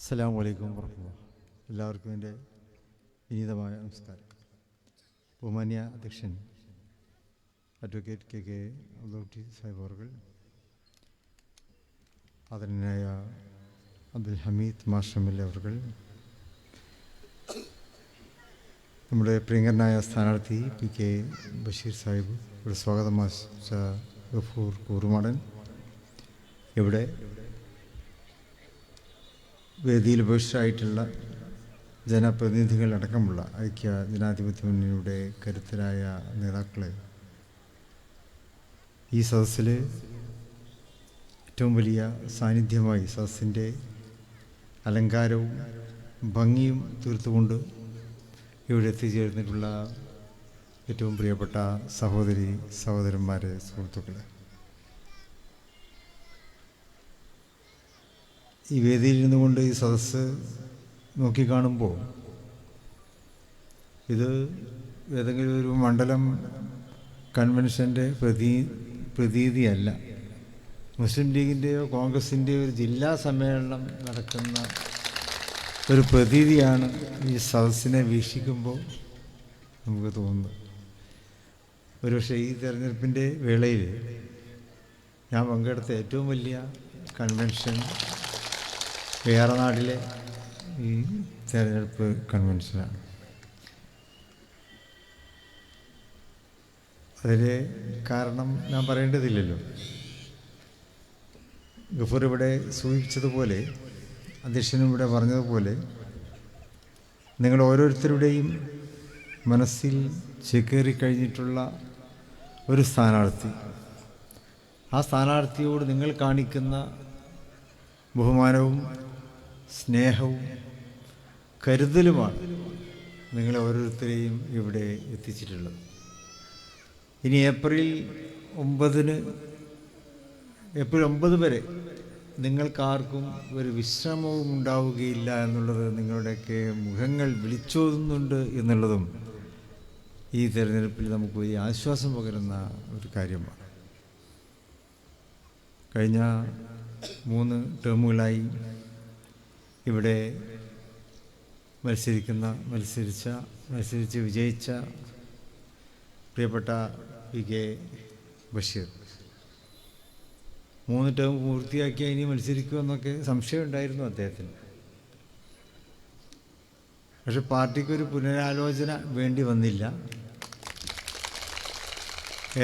അസ്സലാമു അലൈക്കും വറഹ്മത്തുള്ളാഹി. എല്ലാവർക്കും എൻ്റെ വിനീതമായ നമസ്കാരം. ബഹുമാന്യ അധ്യക്ഷൻ അഡ്വക്കേറ്റ് കെ അബ്ദുൽ സാഹിബ് അവർ, ആദരണീയനായ അബ്ദുൽ ഹമീദ് മാഷമിൽ അവർ, നമ്മുടെ പ്രിയങ്കരനായ സ്ഥാനാർത്ഥി PK ബഷീർ സാഹിബ്, ഇവിടെ സ്വാഗതം ആശംസിച്ച ഗഫൂർ കൂറുമാടൻ, ഇവിടെ വേദിയിൽ ഉപേക്ഷിച്ചായിട്ടുള്ള ജനപ്രതിനിധികളടക്കമുള്ള ഐക്യ ജനാധിപത്യ മുന്നണിയുടെ കരുത്തരായ നേതാക്കളെ, ഈ സദസ്സിൽ ഏറ്റവും വലിയ സാന്നിധ്യമായി സദസ്സിൻ്റെ അലങ്കാരവും ഭംഗിയും തീർത്തുകൊണ്ട് ഇവിടെ എത്തിച്ചേർന്നിട്ടുള്ള ഏറ്റവും പ്രിയപ്പെട്ട സഹോദരി സഹോദരന്മാരെ, സുഹൃത്തുക്കളെ, ഈ വേദിയിൽ നിന്നുകൊണ്ട് ഈ സദസ്സ് നോക്കിക്കാണുമ്പോൾ ഇത് ഏതെങ്കിലും ഒരു മണ്ഡലം കൺവെൻഷൻ്റെ പ്രതീതിയല്ല. മുസ്ലിം ലീഗിൻ്റെയോ കോൺഗ്രസിൻ്റെയോ ഒരു ജില്ലാ സമ്മേളനം നടക്കുന്ന ഒരു പ്രതീതിയാണ് ഈ സദസ്സിനെ വീക്ഷിക്കുമ്പോൾ നമുക്ക് തോന്നുന്നത്. ഒരുപക്ഷെ ഈ തെരഞ്ഞെടുപ്പിൻ്റെ വേളയിൽ ഞാൻ പങ്കെടുത്ത ഏറ്റവും വലിയ കൺവെൻഷൻ വേറനാടിലെ ഈ തെരഞ്ഞെടുപ്പ് കൺവെൻഷനാണ്. അതിന് കാരണം ഞാൻ പറയേണ്ടതില്ലല്ലോ. ഗഫൂർ ഇവിടെ സൂചിപ്പിച്ചതുപോലെ, അധ്യക്ഷനും ഇവിടെ പറഞ്ഞതുപോലെ, നിങ്ങൾ ഓരോരുത്തരുടെയും മനസ്സിൽ ചേക്കേറിക്കഴിഞ്ഞിട്ടുള്ള ഒരു സ്ഥാനാർത്ഥി, ആ സ്ഥാനാർത്ഥിയോട് നിങ്ങൾ കാണിക്കുന്ന ബഹുമാനവും സ്നേഹവും കരുതലുമാണ് നിങ്ങളെ ഓരോരുത്തരെയും ഇവിടെ എത്തിച്ചിട്ടുള്ളത്. ഇനി ഏപ്രിൽ 9 വരെ നിങ്ങൾക്കാർക്കും ഒരു വിശ്രമവും ഉണ്ടാവുകയില്ല എന്നുള്ളത് നിങ്ങളുടെയൊക്കെ മുഖങ്ങൾ വിളിച്ചോതുന്നുണ്ട് എന്നുള്ളതും ഈ തെരഞ്ഞെടുപ്പിൽ നമുക്ക് വലിയ ആശ്വാസം പകരുന്ന ഒരു കാര്യമാണ്. കഴിഞ്ഞ 3 ടേമുകളായി ഇവിടെ മത്സരിച്ച് വിജയിച്ച പ്രിയപ്പെട്ട PK ബഷീർ 3 ടേം പൂർത്തിയാക്കിയാൽ ഇനി മത്സരിക്കുമെന്നൊക്കെ സംശയമുണ്ടായിരുന്നു അദ്ദേഹത്തിന്. പക്ഷെ പാർട്ടിക്കൊരു പുനരാലോചന വേണ്ടി വന്നില്ല.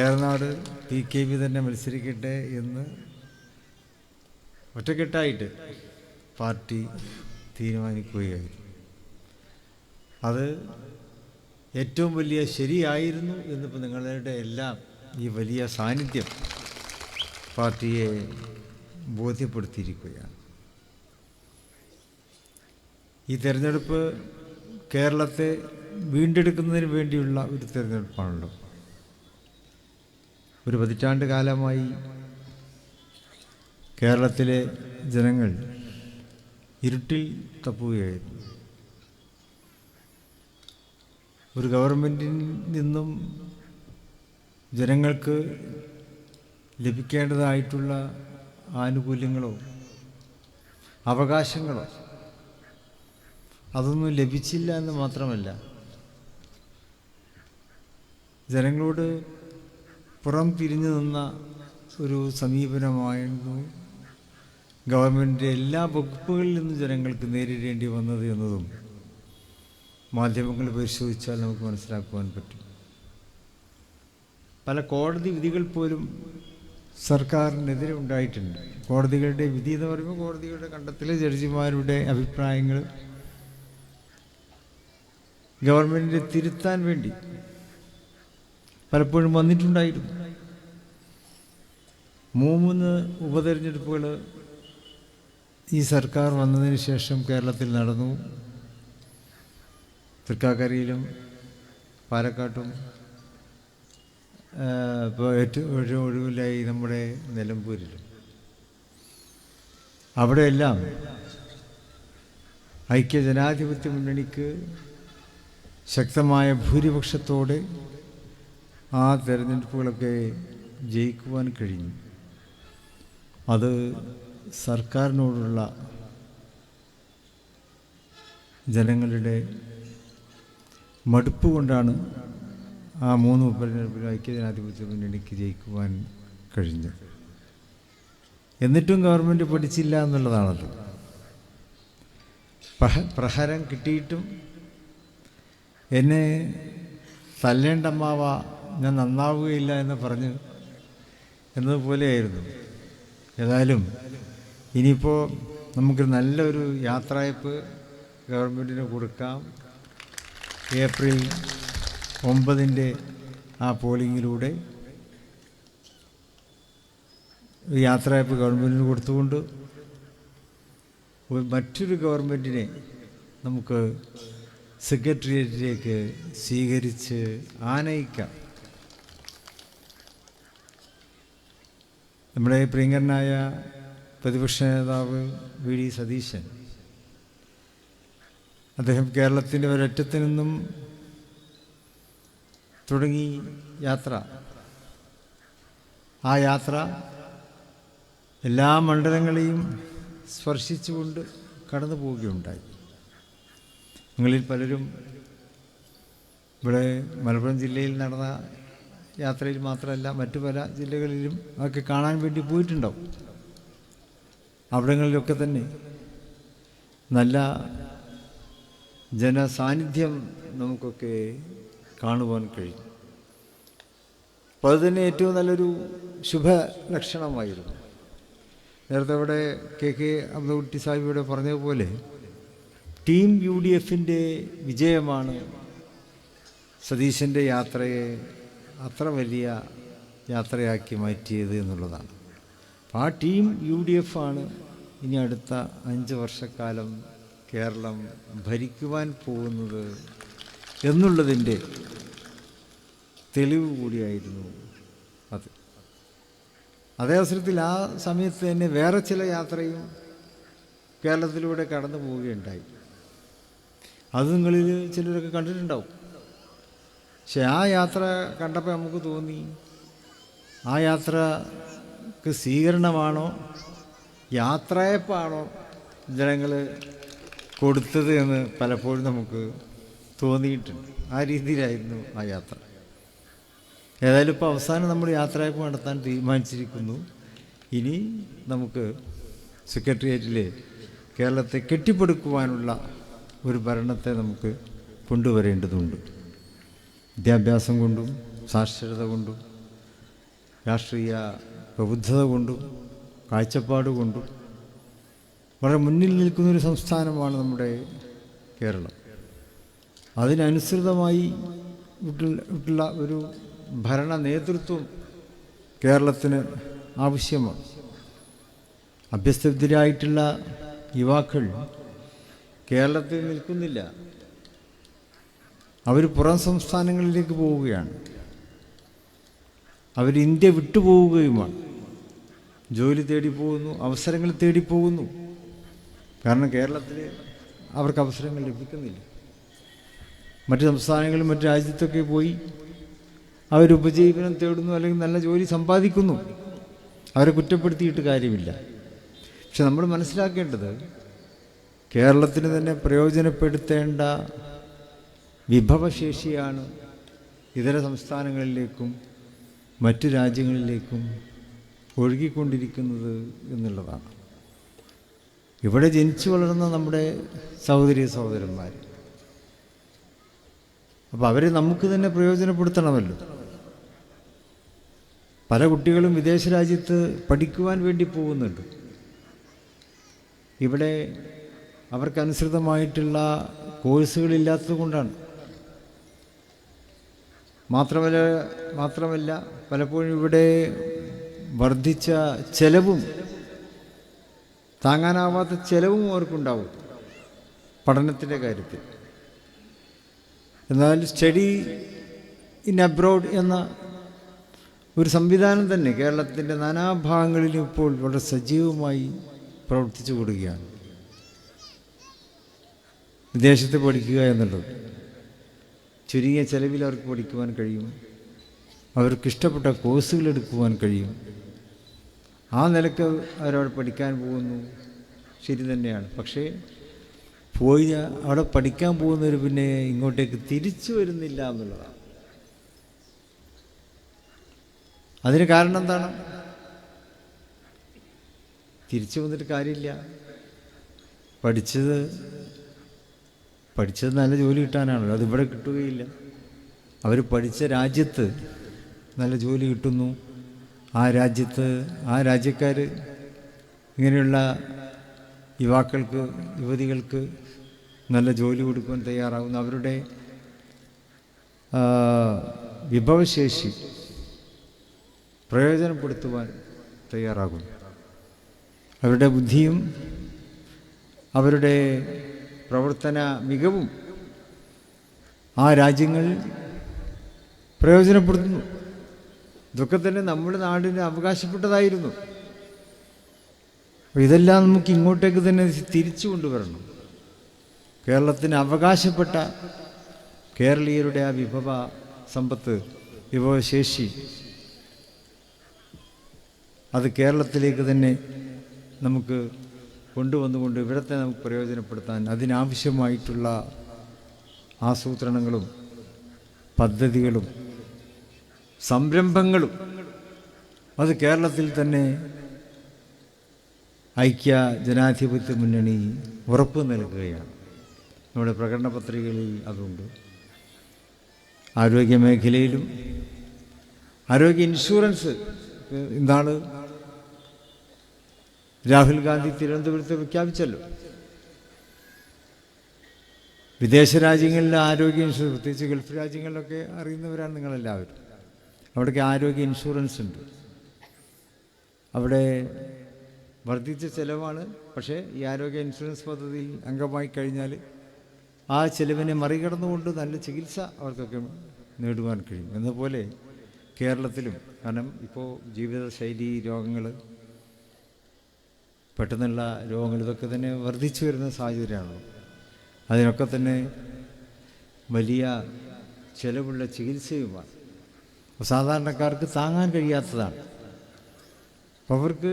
ഏറനാട് PKB തന്നെ മത്സരിക്കട്ടെ എന്ന് ഒറ്റക്കെട്ടായിട്ട് പാർട്ടി തീരുമാനിക്കുകയായിരുന്നു. അത് ഏറ്റവും വലിയ ശരിയായിരുന്നു എന്നിപ്പോൾ നിങ്ങളുടെ എല്ലാം ഈ വലിയ സാന്നിധ്യം പാർട്ടിയെ ബോധ്യപ്പെടുത്തിയിരിക്കുകയാണ്. ഈ തെരഞ്ഞെടുപ്പ് കേരളത്തെ വീണ്ടെടുക്കുന്നതിന് വേണ്ടിയുള്ള ഒരു തെരഞ്ഞെടുപ്പാണല്ലോ. ഒരു പതിറ്റാണ്ട് കാലമായി കേരളത്തിലെ ജനങ്ങൾ ഇരുട്ടിൽ തപ്പുകയായിരുന്നു. ഒരു ഗവൺമെൻറ്റിൽ നിന്നും ജനങ്ങൾക്ക് ലഭിക്കേണ്ടതായിട്ടുള്ള ആനുകൂല്യങ്ങളോ അവകാശങ്ങളോ അതൊന്നും ലഭിച്ചില്ല എന്ന് മാത്രമല്ല, ജനങ്ങളോട് പുറം തിരിഞ്ഞു നിന്ന ഒരു സമീപനമായിരുന്നു ഗവൺമെൻറ്റിൻ്റെ എല്ലാ വകുപ്പുകളിൽ നിന്നും ജനങ്ങൾക്ക് നേരിടേണ്ടി വന്നത് എന്നതും മാധ്യമങ്ങൾ പരിശോധിച്ചാൽ നമുക്ക് മനസ്സിലാക്കുവാൻ പറ്റും. പല കോടതി വിധികൾ പോലും സർക്കാരിനെതിരെ ഉണ്ടായിട്ടുണ്ട്. കോടതികളുടെ വിധി എന്ന് പറയുമ്പോൾ കോടതിയുടെ കണ്ടെത്തൽ, ജഡ്ജിമാരുടെ അഭിപ്രായങ്ങൾ ഗവൺമെൻറ്റിനെ തിരുത്താൻ വേണ്ടി പലപ്പോഴും വന്നിട്ടുണ്ടായിരുന്നു. 3 ഉപതെരഞ്ഞെടുപ്പുകൾ ഈ സർക്കാർ വന്നതിന് ശേഷം കേരളത്തിൽ നടന്നു. തൃക്കാക്കരയിലും പാലക്കാട്ടും ഇപ്പോൾ ഏറ്റവും ഒഴിവിലായി നമ്മുടെ നിലമ്പൂരിലും. അവിടെയെല്ലാം ഐക്യ ജനാധിപത്യ മുന്നണിക്ക് ശക്തമായ ഭൂരിപക്ഷത്തോടെ ആ തെരഞ്ഞെടുപ്പുകളൊക്കെ ജയിക്കുവാൻ കഴിഞ്ഞു. അത് സർക്കാരിനോടുള്ള ജനങ്ങളുടെ മടുപ്പ് കൊണ്ടാണ് ആ 3 ഉപതെരഞ്ഞെടുപ്പിൽ ഐക്യജനാധിപത്യ മുന്നണിക്ക് ജയിക്കുവാൻ കഴിഞ്ഞത്. എന്നിട്ടും ഗവൺമെൻറ് പഠിച്ചില്ല എന്നുള്ളതാണല്ലോ. പ്രഹരം കിട്ടിയിട്ടും എന്നെ തല്ലേണ്ട അമ്മാവ, ഞാൻ നന്നാവുകയില്ല എന്ന് പറഞ്ഞ് എന്നതുപോലെയായിരുന്നു. ഏതായാലും ഇനിയിപ്പോൾ നമുക്ക് നല്ലൊരു യാത്രയപ്പ് ഗവൺമെൻറ്റിന് കൊടുക്കാം. ഏപ്രിൽ 9 ആ പോളിങ്ങിലൂടെ യാത്രയപ്പ് ഗവൺമെൻറ്റിന് കൊടുത്തുകൊണ്ട് മറ്റൊരു ഗവൺമെൻറ്റിനെ നമുക്ക് സെക്രട്ടേറിയറ്റിലേക്ക് സ്വീകരിച്ച് ആനയിക്കാം. നമ്മുടെ പ്രിയങ്കരനായ പ്രതിപക്ഷ നേതാവ് വി ഡി സതീശൻ, അദ്ദേഹം കേരളത്തിൻ്റെ ഒരറ്റത്തു നിന്നും തുടങ്ങി യാത്ര. ആ യാത്ര എല്ലാ മണ്ഡലങ്ങളെയും സ്പർശിച്ചുകൊണ്ട് കടന്നു പോവുകയുണ്ടായി. നിങ്ങളിൽ പലരും ഇവിടെ മലപ്പുറം ജില്ലയിൽ നടന്ന യാത്രയിൽ മാത്രമല്ല മറ്റു പല ജില്ലകളിലും അതൊക്കെ കാണാൻ വേണ്ടി പോയിട്ടുണ്ടാവും. അവിടങ്ങളിലൊക്കെ തന്നെ നല്ല ജനസാന്നിധ്യം നമുക്കൊക്കെ കാണുവാൻ കഴിയും. അപ്പോൾ അതുതന്നെ ഏറ്റവും നല്ലൊരു ശുഭലക്ഷണമായിരുന്നു. നേരത്തെ ഇവിടെ കെ അബ്ദുക്കുട്ടി സാഹിബ് ഇവിടെ പറഞ്ഞതുപോലെ ടീം UDFൻ്റെ വിജയമാണ് സതീശൻ്റെ യാത്രയെ അത്ര വലിയ യാത്രയാക്കി മാറ്റിയത് എന്നുള്ളതാണ്. ആ ടീം UDF ആണ് ഇനി അടുത്ത 5 വർഷക്കാലം കേരളം ഭരിക്കുവാൻ പോകുന്നത് എന്നുള്ളതിൻ്റെ തെളിവ് കൂടിയായിരുന്നു അത്. അതേ അവസരത്തിൽ ആ സമയത്ത് തന്നെ വേറെ ചില യാത്രയും കേരളത്തിലൂടെ കടന്നു പോവുകയുണ്ടായി. അത് നിങ്ങളിൽ ചിലരൊക്കെ കണ്ടിട്ടുണ്ടാവും. പക്ഷെ ആ യാത്ര കണ്ടപ്പോൾ നമുക്ക് തോന്നി, ആ യാത്രക്ക് സ്വീകരണമാണോ യാത്രയപ്പാണോ ജനങ്ങൾ കൊടുത്തത് എന്ന് പലപ്പോഴും നമുക്ക് തോന്നിയിട്ടുണ്ട്. ആ രീതിയിലായിരുന്നു ആ യാത്ര. ഏതായാലും ഇപ്പോൾ അവസാനം നമ്മൾ യാത്രയപ്പ് നടത്താൻ തീരുമാനിച്ചിരിക്കുന്നു. ഇനി നമുക്ക് സെക്രട്ടേറിയറ്റിൽ കേരളത്തെ കെട്ടിപ്പടുക്കുവാനുള്ള ഒരു ഭരണത്തെ നമുക്ക് കൊണ്ടുവരേണ്ടതുണ്ട്. വിദ്യാഭ്യാസം കൊണ്ടും സാക്ഷരത കൊണ്ടും രാഷ്ട്രീയ പ്രബുദ്ധത കൊണ്ടും കാഴ്ചപ്പാട് കൊണ്ടും വളരെ മുന്നിൽ നിൽക്കുന്നൊരു സംസ്ഥാനമാണ് നമ്മുടെ കേരളം. അതിനനുസൃതമായി ഉള്ള ഒരു ഭരണ നേതൃത്വം കേരളത്തിന് ആവശ്യമാണ്. അഭ്യസ്തവിദ്യരായിട്ടുള്ള യുവാക്കൾ കേരളത്തിൽ നിൽക്കുന്നില്ല. അവർ പുറം സംസ്ഥാനങ്ങളിലേക്ക് പോവുകയാണ്. അവർ ഇന്ത്യ വിട്ടുപോവുകയുമാണ്. ജോലി തേടി പോകുന്നു, അവസരങ്ങൾ തേടി പോകുന്നു. കാരണം കേരളത്തിൽ അവർക്ക് അവസരങ്ങൾ ലഭിക്കുന്നില്ല. മറ്റ് സംസ്ഥാനങ്ങളും മറ്റ് രാജ്യത്തൊക്കെ പോയി അവരുപജീവനം തേടുന്നു, അല്ലെങ്കിൽ നല്ല ജോലി സമ്പാദിക്കുന്നു. അവരെ കുറ്റപ്പെടുത്തിയിട്ട് കാര്യമില്ല. പക്ഷെ നമ്മൾ മനസ്സിലാക്കേണ്ടത് കേരളത്തിന് തന്നെ പ്രയോജനപ്പെടുത്തേണ്ട വിഭവശേഷിയാണ് ഇതര സംസ്ഥാനങ്ങളിലേക്കും മറ്റു രാജ്യങ്ങളിലേക്കും ഒഴുകിക്കൊണ്ടിരിക്കുന്നത് എന്നുള്ളതാണ്. ഇവിടെ ജനിച്ചു വളർന്ന നമ്മുടെ സഹോദരീ സഹോദരന്മാർ, അപ്പോൾ അവരെ നമുക്ക് തന്നെ പ്രയോജനപ്പെടുത്തണമല്ലോ. പല കുട്ടികളും വിദേശ രാജ്യത്ത് പഠിക്കുവാൻ വേണ്ടി പോകുന്നുണ്ട്. ഇവിടെ അവർക്കനുസൃതമായിട്ടുള്ള കോഴ്സുകളില്ലാത്തത് കൊണ്ടാണ്. മാത്രമല്ല പലപ്പോഴും ഇവിടെ വർദ്ധിച്ച ചെലവും, താങ്ങാനാവാത്ത ചെലവും അവർക്കുണ്ടാവും പഠനത്തിൻ്റെ കാര്യത്തിൽ. എന്നാൽ സ്റ്റഡി ഇൻ അബ്രോഡ് എന്ന ഒരു സംവിധാനം തന്നെ കേരളത്തിൻ്റെ നാനാഭാഗങ്ങളിലും ഇപ്പോൾ വളരെ സജീവമായി പ്രവർത്തിച്ചു കൊടുക്കുകയാണ്. വിദേശത്ത് പഠിക്കുക എന്നുള്ളത് ചുരുങ്ങിയ ചെലവിൽ അവർക്ക് പഠിക്കുവാൻ കഴിയും. അവർക്കിഷ്ടപ്പെട്ട കോഴ്സുകൾ എടുക്കുവാൻ കഴിയും. ആ നിലക്ക് അവരവിടെ പഠിക്കാൻ പോകുന്നു, ശരി തന്നെയാണ്. പക്ഷേ പോയി അവിടെ പഠിക്കാൻ പോകുന്നവർ പിന്നെ ഇങ്ങോട്ടേക്ക് തിരിച്ചു വരുന്നില്ല എന്നുള്ളതാണ്. അതിന് കാരണം എന്താണ്? തിരിച്ചു വന്നിട്ട് കാര്യമില്ല. പഠിച്ചത് നല്ല ജോലി കിട്ടാനാണല്ലോ. അതിവിടെ കിട്ടുകയില്ല. അവർ പഠിച്ച രാജ്യത്ത് നല്ല ജോലി കിട്ടുന്നു. ആ രാജ്യക്കാർ ഇങ്ങനെയുള്ള യുവാക്കൾക്ക്, യുവതികൾക്ക് നല്ല ജോലി കൊടുക്കാൻ തയ്യാറാകുന്നു. അവരുടെ വിഭവശേഷി പ്രയോജനപ്പെടുത്തുവാൻ തയ്യാറാകുന്നു. അവരുടെ ബുദ്ധിയും അവരുടെ പ്രവർത്തന മികവും ആ രാജ്യങ്ങൾ പ്രയോജനപ്പെടുത്തുന്നു. ഇതൊക്കെ തന്നെ നമ്മുടെ നാടിന് അവകാശപ്പെട്ടതായിരുന്നു. അപ്പോൾ ഇതെല്ലാം നമുക്ക് ഇങ്ങോട്ടേക്ക് തന്നെ തിരിച്ചു കൊണ്ടുവരണം. കേരളത്തിന് അവകാശപ്പെട്ട കേരളീയരുടെ ആ വിഭവ സമ്പത്ത്, വിഭവശേഷി, അത് കേരളത്തിലേക്ക് തന്നെ നമുക്ക് കൊണ്ടുവന്നുകൊണ്ട് ഇവിടത്തെ നമുക്ക് പ്രയോജനപ്പെടുത്താൻ അതിനാവശ്യമായിട്ടുള്ള ആസൂത്രണങ്ങളും പദ്ധതികളും സംരംഭങ്ങളും അത് കേരളത്തിൽ തന്നെ ഐക്യ ജനാധിപത്യ മുന്നണി ഉറപ്പ് നൽകുകയാണ്. നമ്മുടെ പ്രകടന പത്രികകളിൽ അതുണ്ട്. ആരോഗ്യ മേഖലയിലും ആരോഗ്യ ഇൻഷുറൻസ് എന്താണ് രാഹുൽ ഗാന്ധി തിരുവനന്തപുരത്ത് പ്രഖ്യാപിച്ചല്ലോ. വിദേശ രാജ്യങ്ങളിലെ ആരോഗ്യ ഇൻഷുറൻസ്, പ്രത്യേകിച്ച് ഗൾഫ് രാജ്യങ്ങളിലൊക്കെ അറിയുന്നവരാണ് നിങ്ങളെല്ലാവരും. അവിടേക്ക് ആരോഗ്യ ഇൻഷുറൻസ് ഉണ്ട്. അവിടെ വർദ്ധിച്ച ചിലവാണ്. പക്ഷേ ഈ ആരോഗ്യ ഇൻഷുറൻസ് പദ്ധതിയിൽ അംഗമായി കഴിഞ്ഞാൽ ആ ചിലവിനെ മറികടന്നുകൊണ്ട് നല്ല ചികിത്സ അവർക്കൊക്കെ നേടുവാൻ കഴിയും. എന്നപോലെ കേരളത്തിലും, കാരണം ഇപ്പോൾ ജീവിതശൈലി രോഗങ്ങൾ, പെട്ടെന്നുള്ള രോഗങ്ങൾ, ഇതൊക്കെ തന്നെ വർദ്ധിച്ചു വരുന്ന സാഹചര്യമാണല്ലോ. അതിനൊക്കെ തന്നെ വലിയ ചിലവുള്ള ചികിത്സയുമാണ്. സാധാരണക്കാർക്ക് താങ്ങാൻ കഴിയാത്തതാണ്. അപ്പോൾ അവർക്ക്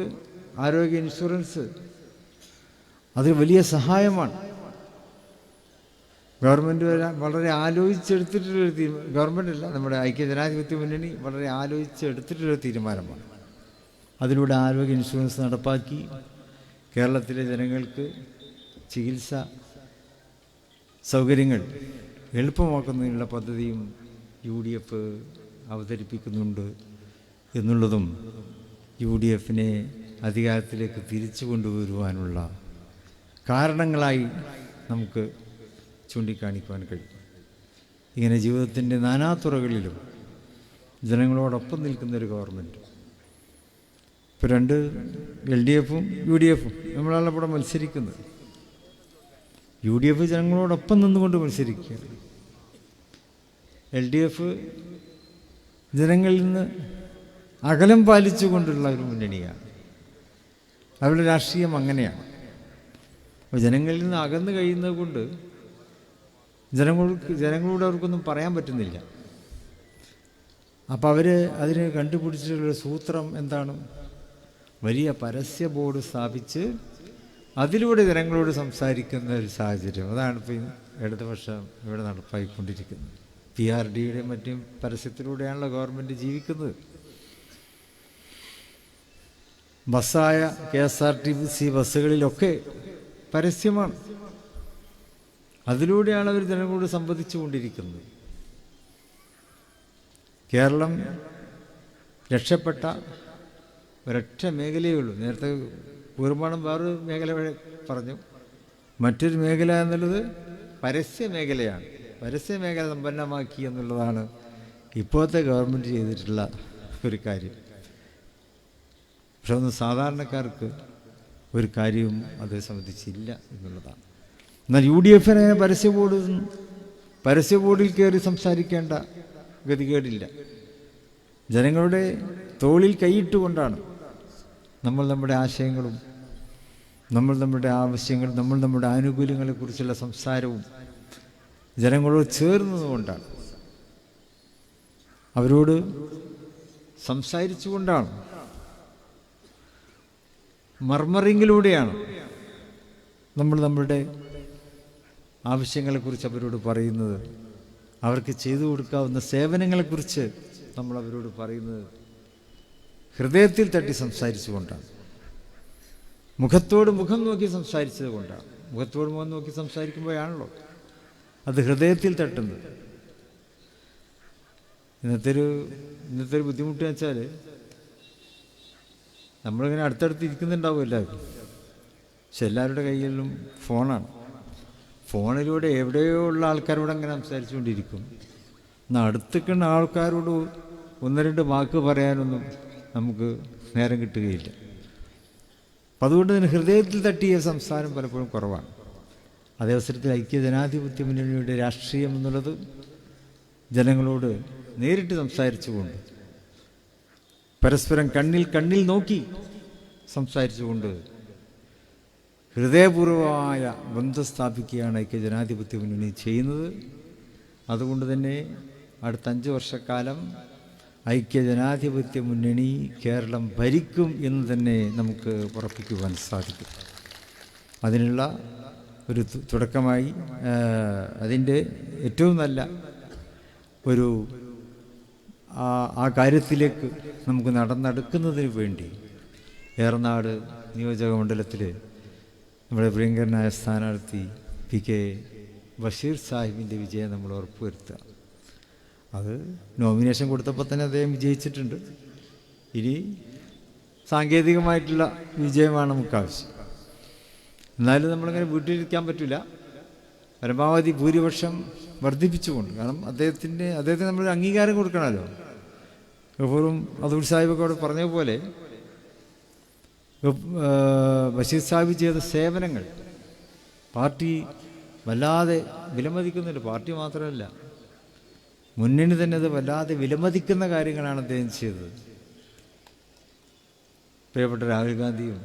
ആരോഗ്യ ഇൻഷുറൻസ് അത് വലിയ സഹായമാണ്. ഗവൺമെൻറ് വളരെ ആലോചിച്ചെടുത്തിട്ടുള്ളൊരു ഗവൺമെൻറ്റല്ല, നമ്മുടെ ഐക്യ ജനാധിപത്യ മുന്നണി വളരെ ആലോചിച്ചെടുത്തിട്ടുള്ളൊരു തീരുമാനമാണ്. അതിലൂടെ ആരോഗ്യ ഇൻഷുറൻസ് നടപ്പാക്കി കേരളത്തിലെ ജനങ്ങൾക്ക് ചികിത്സ സൗകര്യങ്ങൾ എളുപ്പമാക്കുന്നതിനുള്ള പദ്ധതിയും UDF അവതരിപ്പിക്കുന്നുണ്ട് എന്നുള്ളതും UDFനെ അധികാരത്തിലേക്ക് തിരിച്ചു കൊണ്ടുവരുവാനുള്ള കാരണങ്ങളായി നമുക്ക് ചൂണ്ടിക്കാണിക്കുവാൻ കഴിയും. ഇങ്ങനെ ജീവിതത്തിൻ്റെ നാനാതുറകളിലും ജനങ്ങളോടൊപ്പം നിൽക്കുന്നൊരു ഗവൺമെൻറ്. ഇപ്പോൾ രണ്ട് LDFും UDFും നമ്മളാണ് ഇവിടെ മത്സരിക്കുന്നത്. UDF ജനങ്ങളോടൊപ്പം നിന്നുകൊണ്ട് മത്സരിക്കുകയാണ്. LDF ജനങ്ങളിൽ നിന്ന് അകലം പാലിച്ചുകൊണ്ടുള്ള ഒരു മുന്നണിയാണ്. അവരുടെ രാഷ്ട്രീയം അങ്ങനെയാണ്. അപ്പോൾ ജനങ്ങളിൽ നിന്ന് അകന്നു കഴിയുന്നത് കൊണ്ട് ജനങ്ങളോട് അവർക്കൊന്നും പറയാൻ പറ്റുന്നില്ല. അപ്പോൾ അവർ അതിന് കണ്ടുപിടിച്ചിട്ടുള്ള സൂത്രം എന്താണ്? വലിയ പരസ്യ ബോർഡ് സ്ഥാപിച്ച് അതിലൂടെ ജനങ്ങളോട് സംസാരിക്കുന്ന ഒരു സാഹചര്യം. അതാണ് ഇപ്പോൾ ഇടതുപക്ഷം ഇവിടെ നടപ്പായിക്കൊണ്ടിരിക്കുന്നത്. PRDയുടെ മറ്റും പരസ്യത്തിലൂടെയാണല്ലോ ഗവൺമെൻറ് ജീവിക്കുന്നത്. ബസ്സായ KSRTC ബസ്സുകളിലൊക്കെ പരസ്യമാണ്. അതിലൂടെയാണ് അവർ ജനങ്ങളോട് സംവദിച്ചു കൊണ്ടിരിക്കുന്നത്. കേരളം രക്ഷപ്പെട്ട ഒരൊറ്റ മേഖലയേ ഉള്ളൂ. നേരത്തെ പൂർവ്വമാണം വേറൊരു മേഖല പറഞ്ഞു. മറ്റൊരു മേഖല എന്നുള്ളത് പരസ്യ മേഖലയാണ്. പരസ്യ മേഖല സമ്പന്നമാക്കി എന്നുള്ളതാണ് ഇപ്പോഴത്തെ ഗവൺമെൻറ് ചെയ്തിട്ടുള്ള ഒരു കാര്യം. പക്ഷെ ഒന്നും സാധാരണക്കാർക്ക് ഒരു കാര്യവും അതേ സംബന്ധിച്ചില്ല എന്നുള്ളതാണ്. എന്നാൽ UDFന് പരസ്യ ബോർഡിൽ കയറി സംസാരിക്കേണ്ട ഗതികേടില്ല. ജനങ്ങളുടെ തോളിൽ കൈയിട്ടുകൊണ്ടാണ് നമ്മൾ നമ്മുടെ ആശയങ്ങളും നമ്മൾ നമ്മുടെ ആവശ്യങ്ങൾ, നമ്മൾ നമ്മുടെ ആനുകൂല്യങ്ങളെക്കുറിച്ചുള്ള സംസാരവും ജനങ്ങളോട് ചേർന്നതുകൊണ്ടാണ്, അവരോട് സംസാരിച്ചുകൊണ്ടാണ്, മർമറിങ്ങിലൂടെയാണ് നമ്മൾ നമ്മളുടെ ആവശ്യങ്ങളെക്കുറിച്ച് അവരോട് പറയുന്നത്, അവർക്ക് ചെയ്തു കൊടുക്കാവുന്ന സേവനങ്ങളെക്കുറിച്ച് നമ്മൾ അവരോട് പറയുന്നത് ഹൃദയത്തിൽ തട്ടി സംസാരിച്ചു കൊണ്ടാണ്, മുഖത്തോട് മുഖം നോക്കി സംസാരിച്ചത് കൊണ്ടാണ്. മുഖത്തോട് മുഖം നോക്കി സംസാരിക്കുമ്പോഴാണല്ലോ അത് ഹൃദയത്തിൽ തട്ടുന്നത്. ഇന്നത്തെ ഒരു ബുദ്ധിമുട്ട് വെച്ചാൽ നമ്മളിങ്ങനെ അടുത്തടുത്ത് ഇരിക്കുന്നുണ്ടാവും എല്ലാവരും, പക്ഷെ എല്ലാവരുടെ കയ്യിലും ഫോണാണ്. ഫോണിലൂടെ എവിടെയോ ഉള്ള ആൾക്കാരോട് അങ്ങനെ സംസാരിച്ചുകൊണ്ടിരിക്കും. എന്നാൽ അടുത്തിക്കുന്ന ആൾക്കാരോട് ഒന്ന് രണ്ട് വാക്ക് പറയാനൊന്നും നമുക്ക് നേരം കിട്ടുകയില്ല. അപ്പം അതുകൊണ്ട് തന്നെ ഹൃദയത്തിൽ തട്ടിയ സംസാരം പലപ്പോഴും കുറവാണ്. അതേ അവസരത്തിൽ ഐക്യജനാധിപത്യ മുന്നണിയുടെ രാഷ്ട്രീയം എന്നുള്ളത് ജനങ്ങളോട് നേരിട്ട് സംസാരിച്ചുകൊണ്ട്, പരസ്പരം കണ്ണിൽ നോക്കി സംസാരിച്ചുകൊണ്ട് ഹൃദയപൂർവമായ ബന്ധം സ്ഥാപിക്കുകയാണ് ഐക്യജനാധിപത്യ മുന്നണി ചെയ്യുന്നത്. അതുകൊണ്ട് തന്നെ അടുത്ത 5 വർഷക്കാലം ഐക്യജനാധിപത്യ മുന്നണി കേരളം ഭരിക്കും എന്ന് തന്നെ നമുക്ക് ഉറപ്പിക്കുവാൻ സാധിക്കും. അതിനുള്ള ഒരു തുടക്കമായി അതിൻ്റെ ഏറ്റവും നല്ല ഒരു ആ കാര്യത്തിലേക്ക് നമുക്ക് നടന്നെടുക്കുന്നതിന് വേണ്ടി ഏറനാട് നിയോജക മണ്ഡലത്തിൽ നമ്മുടെ പ്രിയങ്കരനായ സ്ഥാനാർത്ഥി PK ബഷീർ സാഹിബിൻ്റെ വിജയം നമ്മൾ ഉറപ്പുവരുത്തുക. അത് നോമിനേഷൻ കൊടുത്തപ്പോൾ തന്നെ അദ്ദേഹം വിജയിച്ചിട്ടുണ്ട്. ഇനി സാങ്കേതികമായിട്ടുള്ള വിജയമാണ് നമുക്ക് ആവശ്യം. എന്നാലും നമ്മളിങ്ങനെ വീട്ടിലിരിക്കാൻ പറ്റില്ല, പരമാവധി ഭൂരിപക്ഷം വർദ്ധിപ്പിച്ചുകൊണ്ട്. കാരണം അദ്ദേഹത്തിന് നമ്മളൊരു അംഗീകാരം കൊടുക്കണമല്ലോ. ഗഫൂറും അദൂർ സാഹിബൊക്കെ അവിടെ പറഞ്ഞ പോലെ ബഷീർ സാഹിബ് ചെയ്ത സേവനങ്ങൾ പാർട്ടി വല്ലാതെ വിലമതിക്കുന്നുണ്ട്. പാർട്ടി മാത്രമല്ല, മുന്നണി തന്നെ അത് വല്ലാതെ വിലമതിക്കുന്ന കാര്യങ്ങളാണ് അദ്ദേഹം ചെയ്തത്. പ്രിയപ്പെട്ട രാഹുൽ ഗാന്ധിയും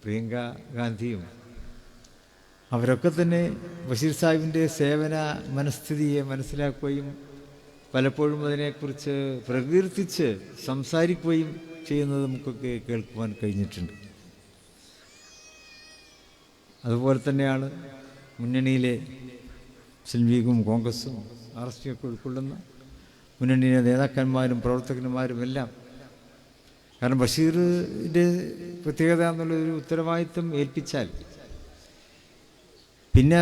പ്രിയങ്ക ഗാന്ധിയും അവരൊക്കെ തന്നെ ബഷീർ സാഹിബിൻ്റെ സേവന മനസ്ഥിതിയെ മനസ്സിലാക്കുകയും പലപ്പോഴും അതിനെക്കുറിച്ച് പ്രകീർത്തിച്ച് സംസാരിക്കുകയും ചെയ്യുന്നത് നമുക്കൊക്കെ കേൾക്കുവാൻ കഴിഞ്ഞിട്ടുണ്ട്. അതുപോലെ തന്നെയാണ് മുന്നണിയിലെ മുസ്ലിം ലീഗും കോൺഗ്രസും RSP ഒക്കെ ഉൾക്കൊള്ളുന്ന മുന്നണിയിലെ നേതാക്കന്മാരും പ്രവർത്തകന്മാരും എല്ലാം. കാരണം ബഷീറിൻ്റെ പ്രത്യേകത എന്നുള്ളൊരു ഉത്തരവാദിത്വം ഏൽപ്പിച്ചാൽ പിന്നെ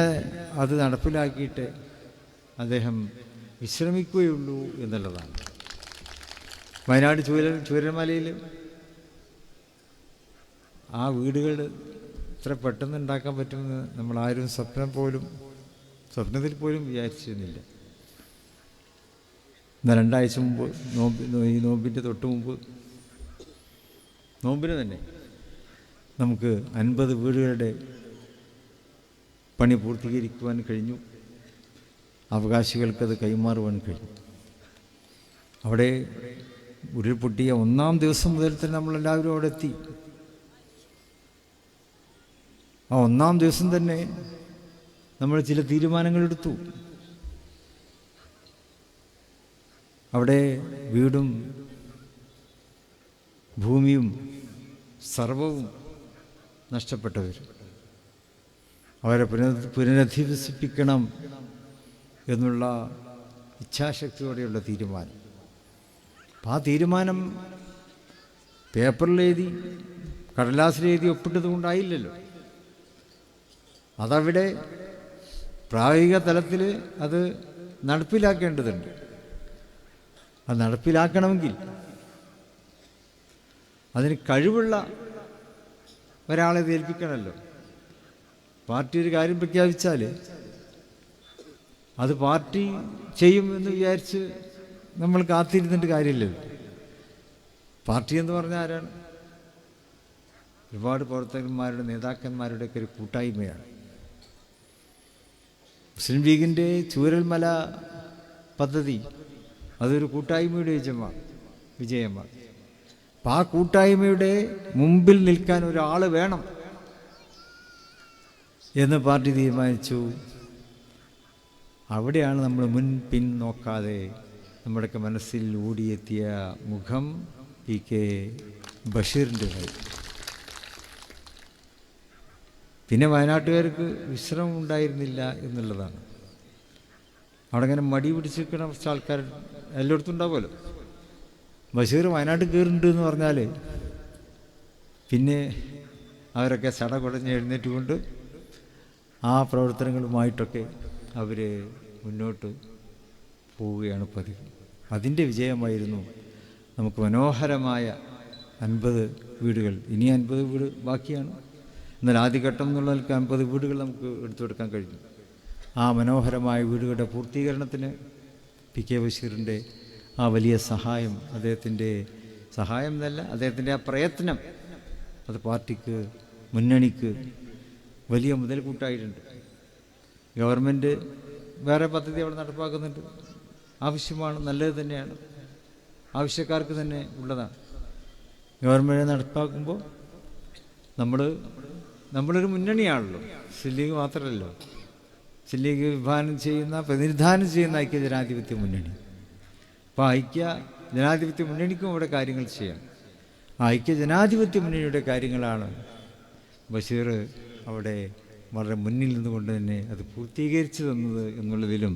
അത് നടപ്പിലാക്കിയിട്ട് അദ്ദേഹം വിശ്രമിക്കുകയുള്ളൂ എന്നുള്ളതാണ്. വയനാട് ചൂരൽമലയിൽ ആ വീടുകൾ ഇത്ര പെട്ടെന്ന് ഉണ്ടാക്കാൻ പറ്റുമെന്ന് നമ്മളാരും സ്വപ്നത്തിൽ പോലും വിചാരിച്ചിരുന്നില്ല. എന്നാൽ 2 ആഴ്ച മുമ്പ് ഈ നോമ്പിൻ്റെ തൊട്ട് മുമ്പ് നോമ്പിന് തന്നെ നമുക്ക് 50 വീടുകളുടെ പണി പൂർത്തീകരിക്കുവാൻ കഴിഞ്ഞു. അവകാശികൾക്കത് കൈമാറുവാൻ കഴിഞ്ഞു. അവിടെ ഉരുൾപൊട്ടിയ 1-ാം ദിവസം മുതൽ തന്നെ നമ്മളെല്ലാവരും അവിടെ എത്തി. ആ 1-ാം ദിവസം തന്നെ നമ്മൾ ചില തീരുമാനങ്ങളെടുത്തു. അവിടെ വീടും ഭൂമിയും സർവവും നഷ്ടപ്പെട്ടവർ, അവരെ പുനരധിവസിപ്പിക്കണം എന്നുള്ള ഇച്ഛാശക്തിയോടെയുള്ള തീരുമാനം. ആ തീരുമാനം പേപ്പറിലെഴുതി കടലാസിലെഴുതി ഒപ്പിട്ടത് കൊണ്ടായില്ലല്ലോ. അതവിടെ പ്രായോഗിക തലത്തിൽ അത് നടപ്പിലാക്കേണ്ടതുണ്ട്. അത് നടപ്പിലാക്കണമെങ്കിൽ അതിന് കഴിവുള്ള ഒരാളെ ഏൽപ്പിക്കണമല്ലോ. പാർട്ടി ഒരു കാര്യം പ്രഖ്യാപിച്ചാൽ അത് പാർട്ടി ചെയ്യുമെന്ന് വിചാരിച്ച് നമ്മൾ കാത്തിരുന്നിട്ട് കാര്യമില്ലല്ലോ. പാർട്ടി എന്ന് പറഞ്ഞാൽ ആരാണ്? ഒരുപാട് പ്രവർത്തകന്മാരുടെ നേതാക്കന്മാരുടെയൊക്കെ ഒരു കൂട്ടായ്മയാണ്. മുസ്ലിം ലീഗിൻ്റെ ചൂരൽമല പദ്ധതി അതൊരു കൂട്ടായ്മയുടെ വിജയമാണ്. അപ്പം ആ കൂട്ടായ്മയുടെ മുമ്പിൽ നിൽക്കാൻ ഒരാൾ വേണം എന്ന് പാർട്ടി തീരുമാനിച്ചു. അവിടെയാണ് നമ്മൾ പിൻ നോക്കാതെ നമ്മുടെയൊക്കെ മനസ്സിൽ ഓടിയെത്തിയ മുഖം PK ബഷീറിൻ്റെതായി. പിന്നെ വയനാട്ടുകാർക്ക് വിശ്രമം ഉണ്ടായിരുന്നില്ല എന്നുള്ളതാണ്. അവിടെ ഇങ്ങനെ മടി പിടിച്ചിരിക്കുന്ന കുറച്ച് ആൾക്കാർ എല്ലായിടത്തും ഉണ്ടാവുമല്ലോ. ബഷീർ വയനാട്ടിൽ കയറുന്നുണ്ട് എന്ന് പറഞ്ഞാൽ പിന്നെ അവരൊക്കെ സടകുടഞ്ഞ് എഴുന്നേറ്റ് കൊണ്ട് ആ പ്രവർത്തനങ്ങളുമായിട്ടൊക്കെ അവർ മുന്നോട്ട് പോവുകയാണ് പതിവ്. അതിൻ്റെ വിജയമായിരുന്നു നമുക്ക് മനോഹരമായ 50 വീടുകൾ. ഇനി 50 വീട് ബാക്കിയാണ്. എന്നാൽ ആദ്യഘട്ടം എന്നുള്ളവർക്ക് 50 വീടുകൾ നമുക്ക് എടുത്തുകൊടുക്കാൻ കഴിഞ്ഞു. ആ മനോഹരമായ വീടുകളുടെ പൂർത്തീകരണത്തിന് പി കെ ബഷീറിൻ്റെ ആ വലിയ സഹായം, അദ്ദേഹത്തിൻ്റെ സഹായം എന്നല്ല, അദ്ദേഹത്തിൻ്റെ ആ പ്രയത്നം, അത് പാർട്ടിക്ക്, മുന്നണിക്ക് വലിയ മുതൽക്കൂട്ടായിട്ടുണ്ട്. ഗവൺമെൻറ് വേറെ പദ്ധതി അവിടെ നടപ്പാക്കുന്നുണ്ട്. ആവശ്യമാണ്, നല്ലത് തന്നെയാണ്, ആവശ്യക്കാർക്ക് തന്നെ ഉള്ളതാണ്. ഗവൺമെൻറ് നടപ്പാക്കുമ്പോൾ നമ്മളൊരു മുന്നണിയാണല്ലോ. മുസ്ലിം ലീഗ് മാത്രമല്ലോ, മുസ്ലിം ലീഗ് പ്രതിനിധാനം ചെയ്യുന്ന ഐക്യ ജനാധിപത്യ മുന്നണി. അപ്പോൾ ഐക്യ ജനാധിപത്യ മുന്നണിക്കും അവിടെ കാര്യങ്ങൾ ചെയ്യാം. ആ ഐക്യ ജനാധിപത്യ മുന്നണിയുടെ കാര്യങ്ങളാണ് ബഷീർ അവിടെ വളരെ മുന്നിൽ നിന്നുകൊണ്ട് തന്നെ അത് പൂർത്തീകരിച്ചു തന്നത് എന്നുള്ളതിലും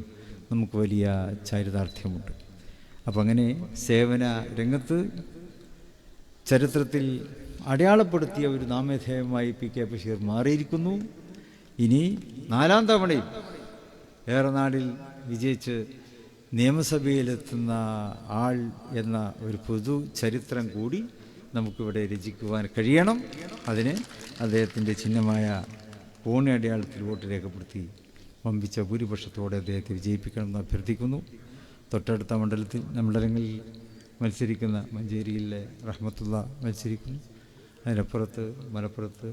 നമുക്ക് വലിയ ചാരിതാർത്ഥ്യമുണ്ട്. അപ്പം അങ്ങനെ സേവന രംഗത്ത് ചരിത്രത്തിൽ അടയാളപ്പെടുത്തിയ ഒരു നാമധേയമായി പി കെ ബഷീർ മാറിയിരിക്കുന്നു. ഇനി 4ാം തവണയും ഏറനാടിൽ വിജയിച്ച് നിയമസഭയിലെത്തുന്ന ആൾ എന്ന ഒരു പൊതു ചരിത്രം കൂടി നമുക്കിവിടെ രചിക്കുവാൻ കഴിയണം. അതിന് അദ്ദേഹത്തിൻ്റെ ചിഹ്നമായ കോണി അടയാളത്തിൽ വോട്ട് രേഖപ്പെടുത്തി വമ്പിച്ച ഭൂരിപക്ഷത്തോടെ അദ്ദേഹത്തെ വിജയിപ്പിക്കണമെന്ന് അഭ്യർത്ഥിക്കുന്നു. തൊട്ടടുത്ത മണ്ഡലങ്ങളിൽ മത്സരിക്കുന്ന മഞ്ചേരിയിലെ റഹ്മത്തുള്ള മത്സരിക്കുന്നു. അതിനപ്പുറത്ത് മലപ്പുറത്ത്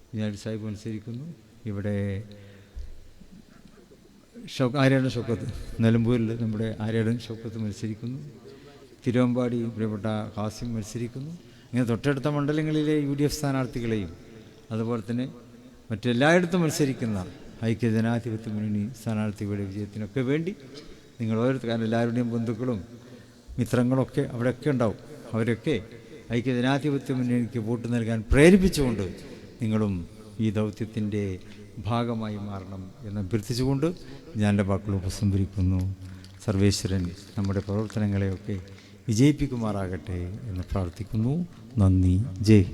കുഞ്ഞാലി സാഹിബ് മത്സരിക്കുന്നു. ഇവിടെ ആര്യാടൻ ഷൗക്കത്ത്, നിലമ്പൂരിൽ നമ്മുടെ ആര്യാടൻ ഷൗക്കത്ത് മത്സരിക്കുന്നു. തിരുവമ്പാടി പ്രിയപ്പെട്ട ഹാസിം മത്സരിക്കുന്നു. ഇങ്ങനെ തൊട്ടടുത്ത മണ്ഡലങ്ങളിലെ UDF സ്ഥാനാർത്ഥികളെയും അതുപോലെ തന്നെ മറ്റെല്ലായിടത്തും മത്സരിക്കുന്ന ഐക്യ ജനാധിപത്യ മുന്നണി സ്ഥാനാർത്ഥികളുടെ വിജയത്തിനൊക്കെ വേണ്ടി നിങ്ങൾ ഓരോരുത്തരും, എല്ലാവരുടെയും ബന്ധുക്കളും മിത്രങ്ങളൊക്കെ അവിടെയൊക്കെ ഉണ്ടാവും. അവരൊക്കെ ഐക്യ ജനാധിപത്യ മുന്നണിക്ക് വോട്ട് നൽകാൻ പ്രേരിപ്പിച്ചുകൊണ്ട് നിങ്ങളും ഈ ദൗത്യത്തിൻ്റെ ഭാഗമായി മാറണം എന്ന് അഭ്യർത്ഥിച്ചുകൊണ്ട് ഞാൻ എൻ്റെ വാക്കുകൾ ഉപസംഹരിക്കുന്നു. സർവേശ്വരൻ നമ്മുടെ പ്രവർത്തനങ്ങളെയൊക്കെ വിജയിപ്പിക്കുമാറാകട്ടെ എന്ന് പ്രാർത്ഥിക്കുന്നു. നന്ദി. ജയ്.